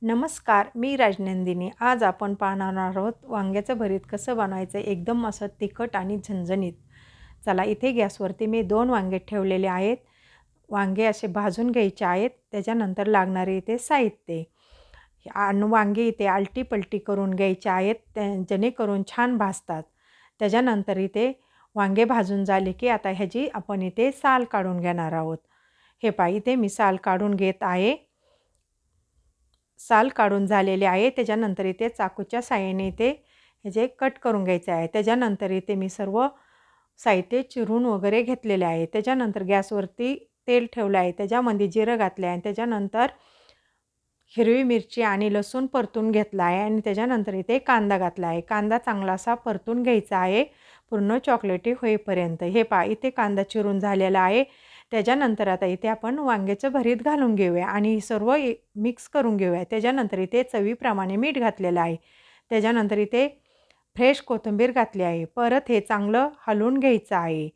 नमस्कार, मी राजनंदिनी. आज आपण पाहणार आहोत वांग्याचं भरीत कसं बनवायचं एकदम असं तिखट आणि झणझणीत. चला इथे गॅसवरती मी 2 वांगे ठेवलेले आहेत. वांगे असे भाजून घ्यायचे आहेत. त्याच्यानंतर लागणारे इथे साहित्य आणि वांगे इथे आलटी-पलटी करून घ्यायचे आहेत जेणेकरून छान भाजतात. त्याच्यानंतर इथे वांगे भाजून झाले की आता ह्याची आपण इथे साल काढून घेणार आहोत. हे पहा इथे मी साल काढून घेत आहे. साल काढून झालेले आहे. त्याच्यानंतर इथे चाकूच्या साहाय्याने इथे ह्याचे कट करून घ्यायचे आहे. त्याच्यानंतर इथे मी सर्व साहित्य चिरून वगैरे घेतलेले आहे. त्याच्यानंतर गॅसवरती तेल ठेवलं आहे. त्याच्यामध्ये जिरं घातले आहे. त्याच्यानंतर हिरवी मिरची आणि लसूण परतून घेतला आहे आणि त्याच्यानंतर इथे कांदा घातला आहे. कांदा चांगला असा परतून घ्यायचा आहे पूर्ण चॉकलेटी होईपर्यंत. हे पहा इथे कांदा चिरून झालेला आहे. त्याच्यानंतर आता इथे आपण वांग्याचं भरीत घालून घेऊया आणि सर्व मिक्स करून घेऊया. त्याच्यानंतर इथे चवीप्रमाणे मीठ घातलेलं आहे. त्याच्यानंतर इथे फ्रेश कोथिंबीर घातली आहे. परत हे चांगलं हलवून घ्यायचं आहे.